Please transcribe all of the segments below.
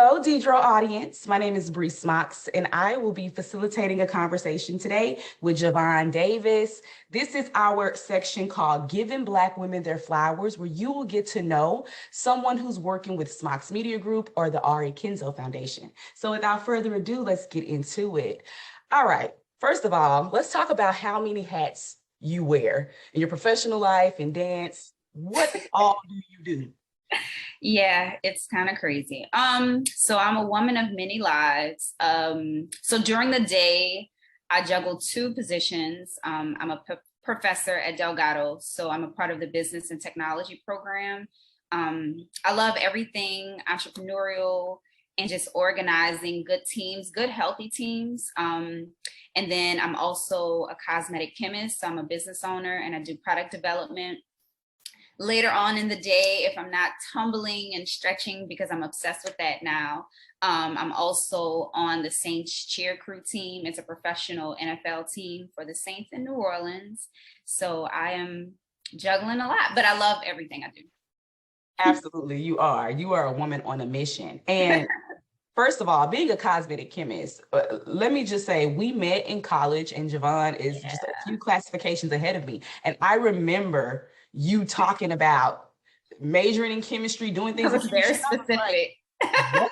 Hello, Diderot audience. My name is Bree Smocks, and I will be facilitating a conversation today with Gavanne Davis. This is our section called Giving Black Women Their Flowers, where you will get to know someone who's working with Smocks Media Group or the Ari Kenzo Foundation. So without further ado, let's get into it. All right. First of all, let's talk about how many hats you wear in your professional life and dance. What all do you do? Yeah, it's kind of crazy. So I'm a woman of many lives. So during the day, I juggle two positions. I'm a professor at Delgado, so I'm a part of the business and technology program. I love everything entrepreneurial and just organizing good teams, good healthy teams. And then I'm also a cosmetic chemist. So I'm a business owner and I do product development. Later on in the day, if I'm not tumbling and stretching, because I'm obsessed with that now, I'm also on the Saints cheer crew team. It's a professional NFL team for the Saints in New Orleans. So I am juggling a lot, but I love everything I do. Absolutely, you are. You are a woman on a mission. And first of all, being a cosmetic chemist, let me just say, we met in college, and Gavanne is just a few classifications ahead of me. And I remember you talking about majoring in chemistry, doing things That was very specific. What?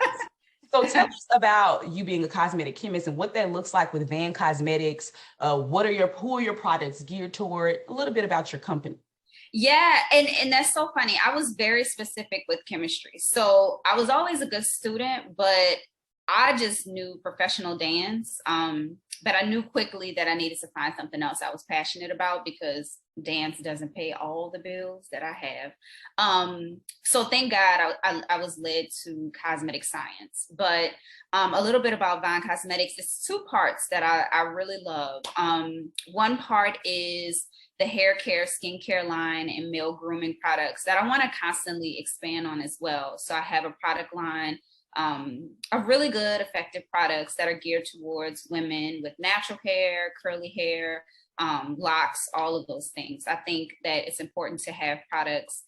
So tell us about you being a cosmetic chemist and what that looks like with Vann Cosmetics. Who are your products geared toward? A little bit about your company. Yeah, and that's so funny. I was very specific with chemistry. So I was always a good student, but I just knew professional dance. But I knew quickly that I needed to find something else I was passionate about because dance doesn't pay all the bills that I have. So thank God I was led to cosmetic science. But a little bit about Vann Cosmetics. It's two parts that I really love. One part is the hair care, skincare line, and male grooming products that I want to constantly expand on as well. So I have a product line of really good, effective products that are geared towards women with natural hair, curly hair, locks, all of those things. I think that it's important to have products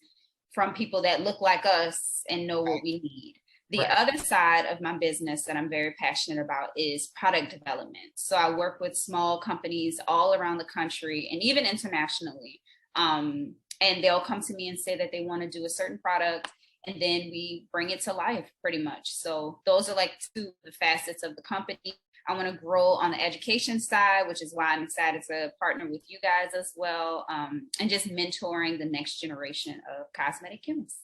from people that look like us and know what we need. The other side of my business that I'm very passionate about is product development. So I work with small companies all around the country and even internationally. And they'll come to me and say that they want to do a certain product, and then we bring it to life pretty much. So those are like two of the facets of the company. I want to grow on the education side, which is why I'm excited to partner with you guys as well, and just mentoring the next generation of cosmetic chemists.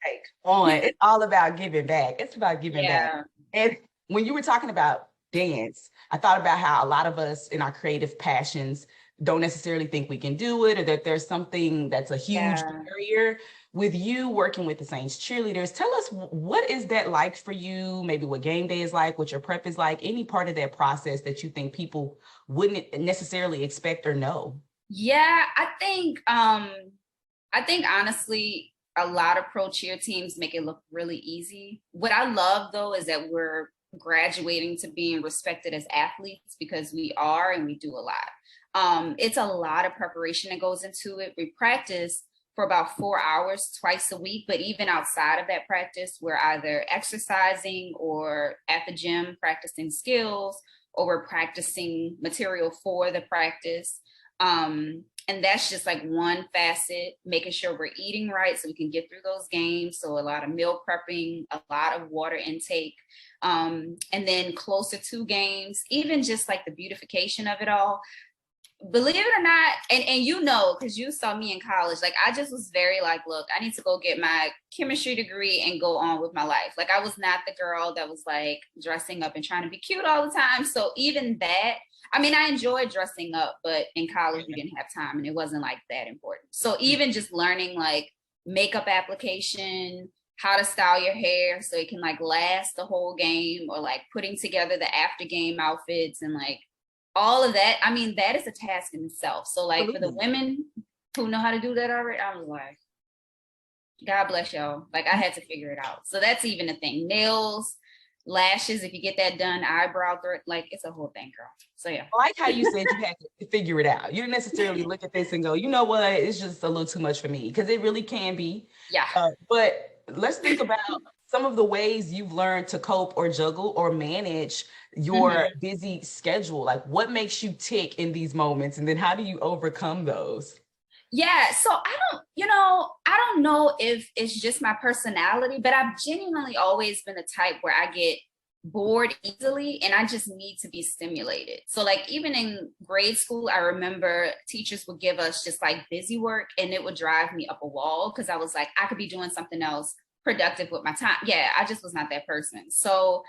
It's all about giving back. It's about giving back. And when you were talking about dance, I thought about how a lot of us in our creative passions don't necessarily think we can do it, or that there's something that's a huge barrier. With you working with the Saints cheerleaders, tell us, what is that like for you? Maybe what game day is like, what your prep is like, any part of that process that you think people wouldn't necessarily expect or know? Yeah, I think honestly, a lot of pro cheer teams make it look really easy. What I love though is that we're graduating to being respected as athletes because we are, and we do a lot. It's a lot of preparation that goes into it. We practice for about 4 hours twice a week, but even outside of that practice, we're either exercising or at the gym practicing skills, or we're practicing material for the practice. And that's just like one facet, making sure we're eating right so we can get through those games. So a lot of meal prepping, a lot of water intake. And then closer to games, even just like the beautification of it all. Believe it or not, and you know, because you saw me in college, like I just was very like, look, I need to go get my chemistry degree and go on with my life. Like I was not the girl that was like dressing up and trying to be cute all the time. So even that, I mean, I enjoyed dressing up, but in college we didn't have time and it wasn't like that important. So even just learning like makeup application, how to style your hair so it can like last the whole game, or like putting together the after game outfits and like all of that. I mean, that is a task in itself. So like for the women who know how to do that already, I was like, God bless y'all. Like I had to figure it out. So that's even a thing. Nails, lashes, if you get that done, eyebrow thread, like it's a whole thing, girl. So yeah. I like how you said you had to figure it out. You didn't necessarily look at this and go, you know what, it's just a little too much for me, because it really can be. Yeah. But let's think about some of the ways you've learned to cope or juggle or manage your Mhm. busy schedule. Like what makes you tick in these moments? And then how do you overcome those? Yeah, so I don't know if it's just my personality, but I've genuinely always been the type where I get bored easily and I just need to be stimulated. So like even in grade school, I remember teachers would give us just like busy work and it would drive me up a wall because I was like, I could be doing something else productive with my time. Yeah, I just was not that person. So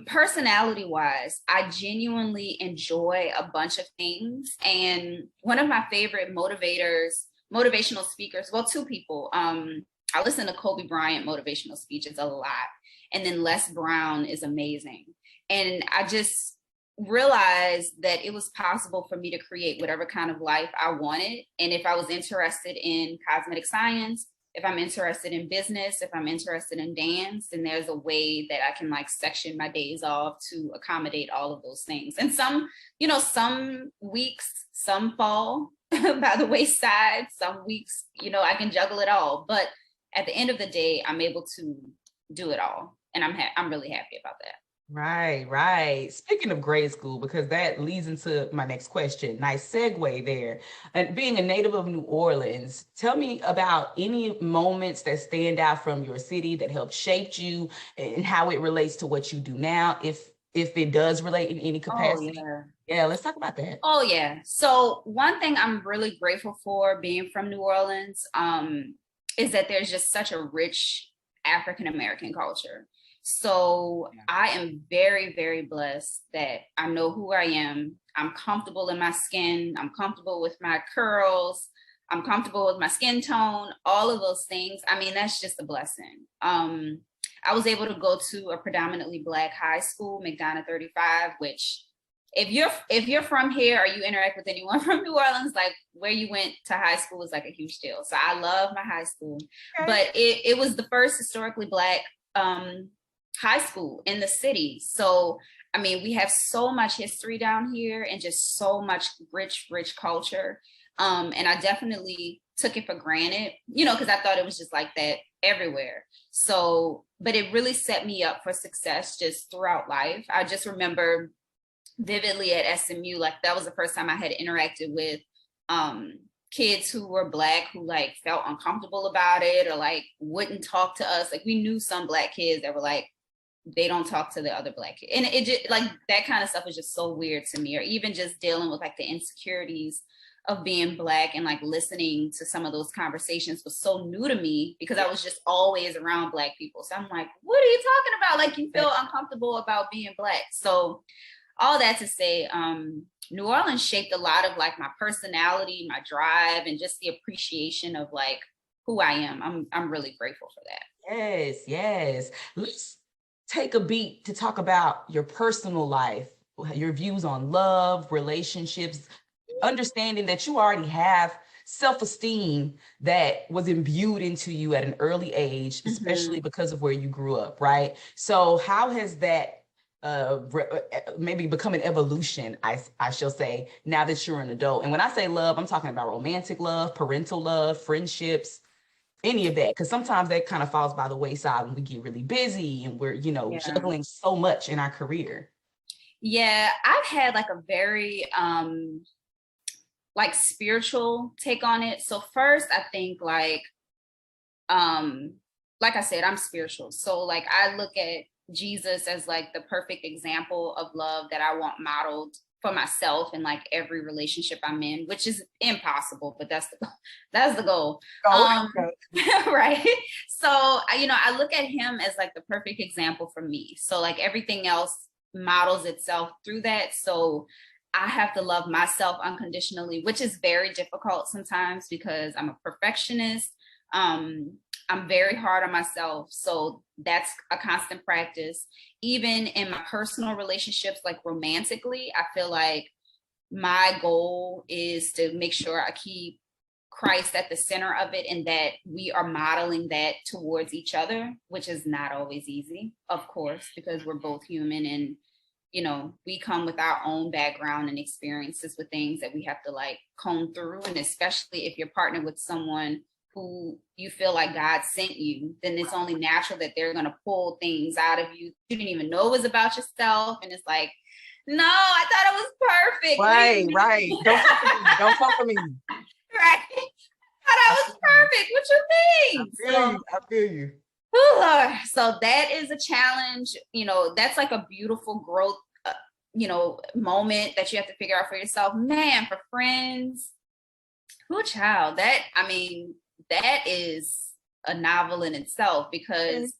personality wise, I genuinely enjoy a bunch of things. And one of my favorite motivational speakers, well, two people, I listen to Kobe Bryant motivational speeches a lot. And then Les Brown is amazing. And I just realized that it was possible for me to create whatever kind of life I wanted. And if I was interested in cosmetic science, if I'm interested in business, if I'm interested in dance, then there's a way that I can like section my days off to accommodate all of those things. And some weeks, some fall by the wayside, some weeks, I can juggle it all. But at the end of the day, I'm able to do it all. And I'm really happy about that. Right, right. Speaking of grade school, because that leads into my next question. Nice segue there. And being a native of New Orleans, tell me about any moments that stand out from your city that helped shape you and how it relates to what you do now, if it does relate in any Oh, capacity. yeah. Yeah, let's talk about that. Oh, yeah. So one thing I'm really grateful for being from New Orleans, is that there's just such a rich African American culture. So I am very, very blessed that I know who I am. I'm comfortable in my skin. I'm comfortable with my curls. I'm comfortable with my skin tone, all of those things. I mean, that's just a blessing. I was able to go to a predominantly Black high school, McDonough 35, which if you're from here or you interact with anyone from New Orleans, like where you went to high school is like a huge deal. So I love my high school, Okay. but it was the first historically Black high school in the city. So I mean, we have so much history down here and just so much rich, rich culture. And I definitely took it for granted, because I thought it was just like that everywhere. So, but it really set me up for success just throughout life. I just remember vividly at SMU, like that was the first time I had interacted with kids who were Black who like felt uncomfortable about it or like wouldn't talk to us. Like we knew some Black kids that were like, they don't talk to the other Black kids. And it just like that kind of stuff is just so weird to me. Or even just dealing with like the insecurities of being Black and like listening to some of those conversations was so new to me because I was just always around Black people. So I'm like, what are you talking about? Like you feel uncomfortable about being Black. So all that to say, New Orleans shaped a lot of like my personality, my drive, and just the appreciation of like who I am. I'm really grateful for that. Yes, yes. Let's take a beat to talk about your personal life, your views on love, relationships, understanding that you already have self-esteem that was imbued into you at an early age, especially Mhm. because of where you grew up, right? So how has that maybe become an evolution, I shall say, now that you're an adult? And when I say love, I'm talking about romantic love, parental love, friendships, any of that, because sometimes that kind of falls by the wayside when we get really busy and we're, Yeah. juggling so much in our career. Yeah, I've had like a very like spiritual take on it. So first I think like I said, I'm spiritual. So like I look at Jesus as like the perfect example of love that I want modeled for myself in like every relationship I'm in, which is impossible, but that's the goal. Oh, Um okay. right. So I look at him as like the perfect example for me. So like everything else models itself through that. So I have to love myself unconditionally, which is very difficult sometimes because I'm a perfectionist. Um, I'm very hard on myself. So that's a constant practice. Even in my personal relationships, like romantically, I feel like my goal is to make sure I keep Christ at the center of it and that we are modeling that towards each other, which is not always easy, of course, because we're both human and we come with our own background and experiences with things that we have to like comb through. And especially if you're partnered with someone who you feel like God sent you, then it's only natural that they're going to pull things out of you you didn't even know it was about yourself. And it's like, no, I thought it was perfect. Right. Don't come for me. Don't come for me. Right. I thought I was perfect. What you mean? I feel you. Oh, Lord. So that is a challenge. That's like a beautiful growth, moment that you have to figure out for yourself. Man, for friends, who child, that is a novel in itself because,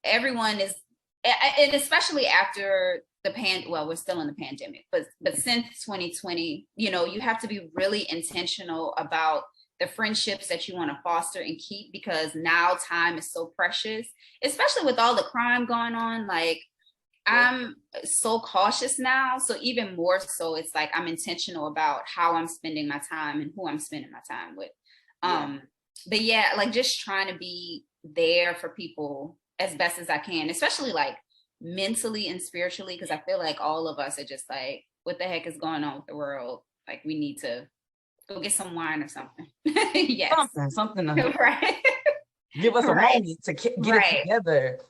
everyone is, and especially after we're still in the pandemic, but since 2020, you have to be really intentional about the friendships that you want to foster and keep, because now time is so precious, especially with all the crime going on. Like, I'm so cautious now. So even more so, it's like I'm intentional about how I'm spending my time and who I'm spending my time with. But yeah, like just trying to be there for people as best as I can, especially like mentally and spiritually, because I feel like all of us are just like, what the heck is going on with the world? Like, we need to go get some wine or something. Yes. Something Right. Give us a moment to get it together.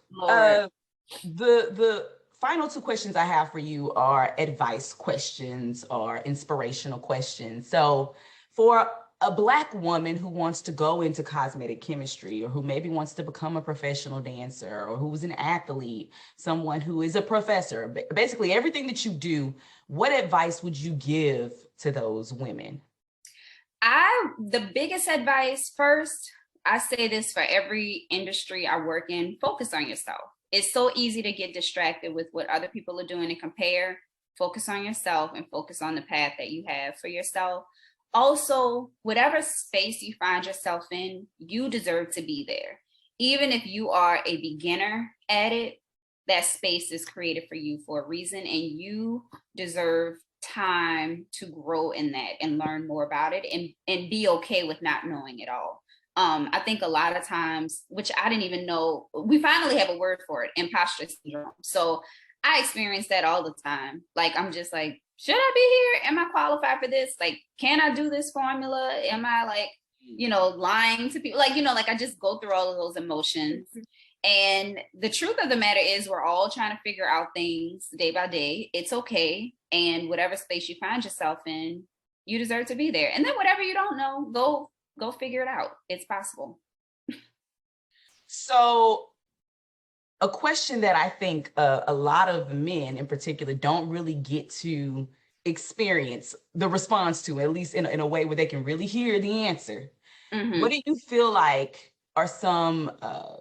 The final two questions I have for you are advice questions or inspirational questions. So for a Black woman who wants to go into cosmetic chemistry, or who maybe wants to become a professional dancer, or who's an athlete, someone who is a professor, basically everything that you do, what advice would you give to those women? The biggest advice, first, I say this for every industry I work in: focus on yourself. It's so easy to get distracted with what other people are doing and compare. Focus on yourself and focus on the path that you have for yourself. Also, whatever space you find yourself in, you deserve to be there. Even if you are a beginner at it, that space is created for you for a reason, and you deserve time to grow in that and learn more about it, and be okay with not knowing it all. I think a lot of times, which I didn't even know, we finally have a word for it: imposter syndrome. So I experience that all the time. Like, I'm just like, should I be here? Am I qualified for this? Like, can I do this formula? Am I like, lying to people? Like, like I just go through all of those emotions. And the truth of the matter is, we're all trying to figure out things day by day. It's okay. And whatever space you find yourself in, you deserve to be there. And then whatever you don't know, go figure it out. It's possible. So a question that I think a lot of men in particular don't really get to experience the response to, at least in a way where they can really hear the answer. Mm-hmm. What do you feel like are some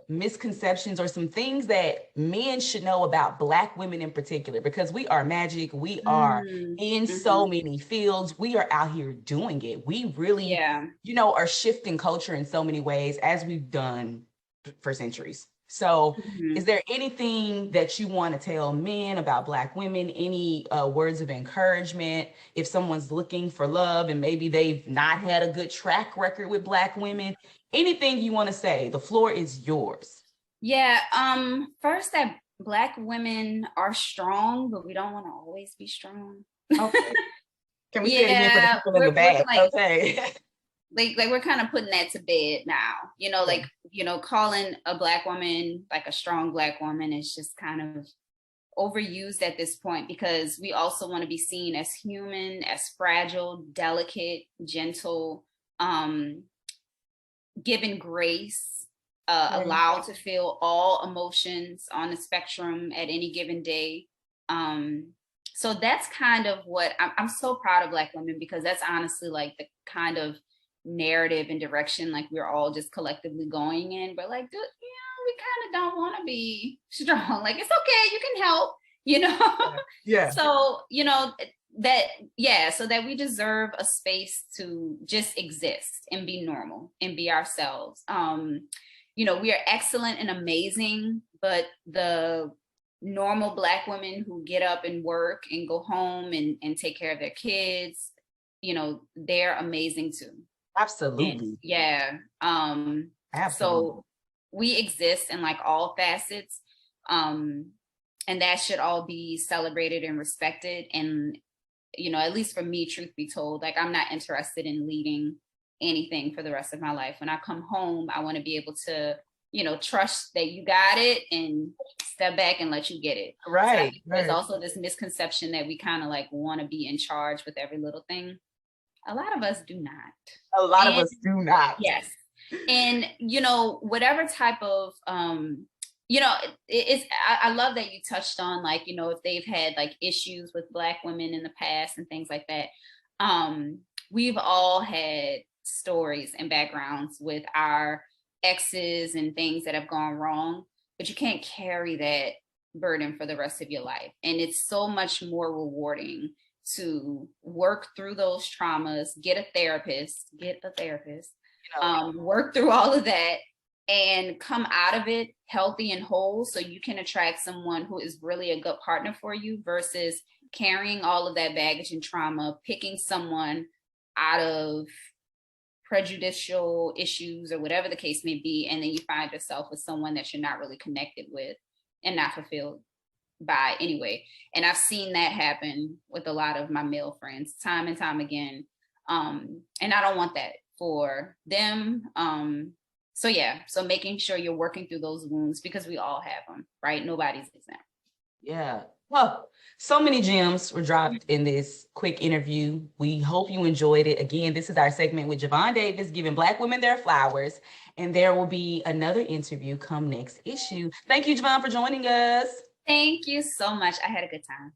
misconceptions or some things that men should know about Black women in particular? Because we are magic. We are in so many fields. We are out here doing it. We really, are shifting culture in so many ways, as we've done for centuries. So is there anything that you want to tell men about Black women? Any words of encouragement if someone's looking for love and maybe they've not had a good track record with Black women? Anything you want to say? The floor is yours. Yeah. First, that Black women are strong, but we don't want to always be strong. Okay. Can we say it again for the people in the back? Like, okay. Like we're kind of putting that to bed now, like, calling a Black woman like a strong Black woman is just kind of overused at this point, because we also want to be seen as human, as fragile, delicate, gentle, given grace, allowed to feel all emotions on the spectrum at any given day. So that's kind of what I'm so proud of Black women, because that's honestly like the kind of narrative and direction like we're all just collectively going in. But like, we kind of don't want to be strong. Like, it's okay, you can help, Yeah. So so that we deserve a space to just exist and be normal and be ourselves. We are excellent and amazing, but the normal Black women who get up and work and go home and take care of their kids, they're amazing too. Absolutely. And, Absolutely. So we exist in like all facets, and that should all be celebrated and respected. And at least for me, truth be told, like, I'm not interested in leading anything for the rest of my life. When I come home, I want to be able to, you know, trust that you got it and step back and let you get it. Right. So there's also this misconception that we kind of like want to be in charge with every little thing. A lot of us do not. A lot of us do not. Yes. And, you know, whatever type of, you know, I love that you touched on, like, you know, if they've had like issues with Black women in the past and things like that. We've all had stories and backgrounds with our exes and things that have gone wrong, but you can't carry that burden for the rest of your life. And it's so much more rewarding to work through those traumas, get a therapist, work through all of that and come out of it healthy and whole, so you can attract someone who is really a good partner for you, versus carrying all of that baggage and trauma, picking someone out of prejudicial issues or whatever the case may be, and then you find yourself with someone that you're not really connected with and not fulfilled by anyway. And I've seen that happen with a lot of my male friends time and time again. And I don't want that for them. So making sure you're working through those wounds, because we all have them, right? Nobody's exempt. Yeah. Well, so many gems were dropped in this quick interview. We hope you enjoyed it. Again, this is our segment with Gavanne Davis, giving Black women their flowers. And there will be another interview come next issue. Thank you, Gavanne, for joining us. Thank you so much. I had a good time.